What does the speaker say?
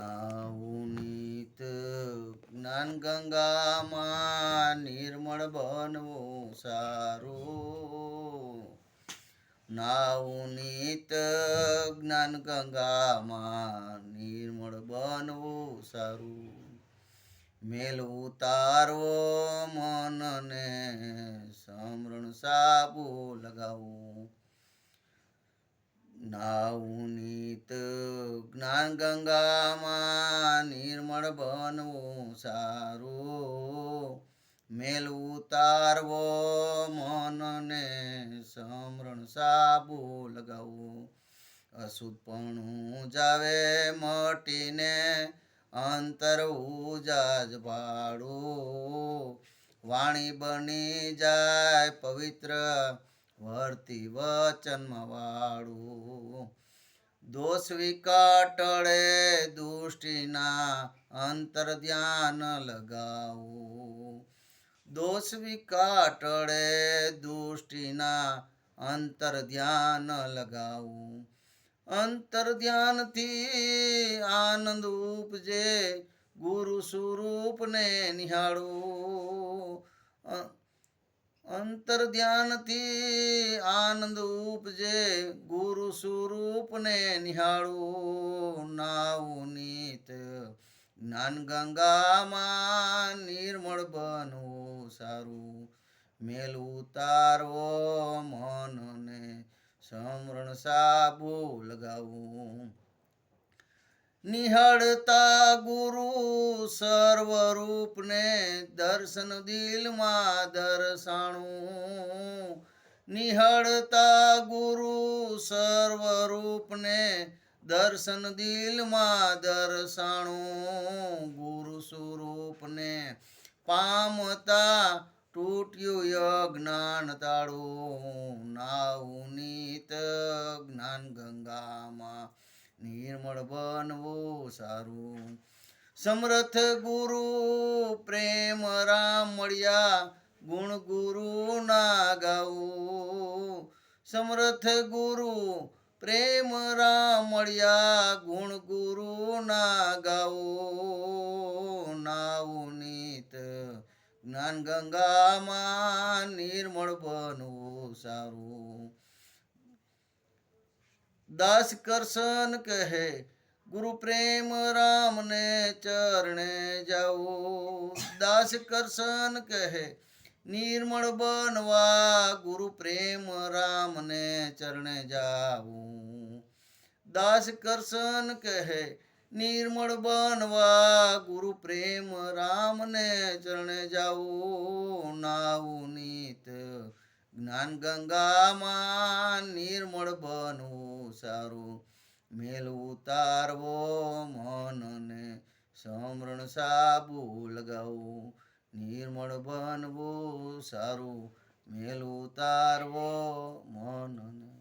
નાઉનિત જ્ઞાન ગંગામાં નિર્મળ બનવું સારું. નાઉનિત જ્ઞાન ગંગામાં નિર્મળ બનવું સારું. મેલ ઉતારવો મનને સમરણ સાબુ લગાવું. નાઉનિત જ્ઞાન ગંગામાં નિર્મળ બનવું સારું. મેલ ઉતારવો મનને સમરણ સાબુ લગાવું. અશુદ્ધપણું જાવે મટીને અંતર ઉજાજ પાડું. વાણી બની જાય પવિત્ર વર્તી વચનમાં વાળું. દોષ વિકટળે દુષ્ટિના અંતર ધ્યાન લગાવું. દોષ વિકટળે દુષ્ટિના અંતર ધ્યાન લગાવું. અંતર ધ્યાનથી આનંદ ઉપજે ગુરુ સ્વરૂપને નિહાળું. અંતર ધ્યાનથી આનંદ ઉપજે ગુરુ સ્વરૂપને નિહાળું. નાઉનિત જ્ઞાન ગંગામાં નિર્મળ બનવું સારું. મેલ ઉતારવો મનને સમરણ સાબુ લગાવું. નિહાળતા ગુરુ સર્વરૂપને દર્શન દિલમાં દર્શાણું. નિહાળતા ગુરુ સર્વરૂપને દર્શન દિલમાં દર્શાણું. ગુરુ સ્વરૂપને પામતા તૂટ્યું અજ્ઞાન તાળું. નાઉનિત જ્ઞાન ગંગામાં નિર્મળ બનવું સારું. સમર્થ ગુરુ પ્રેમ રામ મળ્યા ગુણ ગુરુ ના ગાવું. સમર્થ ગુરુ પ્રેમ રામ મળ્યા ગુણ ગુરુ ના ગાવું. નાઉનિત જ્ઞાન ગંગામાં નિર્મળ બનવું સારું. દાસ કરશન કહે ગુરુ પ્રેમ રામને ચરણે જાઓ. દાસ કરશન કહે નિર્મળ બનવા ગુરુ પ્રેમ રામને ચરણે જાવું. દાસ કરશન કહે નિર્મળ બનવા ગુરુ પ્રેમ રામને ચરણે જાવું. નાઉનિત જ્ઞાન ગંગામાં નિર્મળ બનવું સારું. મેલ ઉતારવો મનને સમરણ સાબુ લગાવું. નિર્મળ બનવું સારું. મેલ ઉતારવો મનને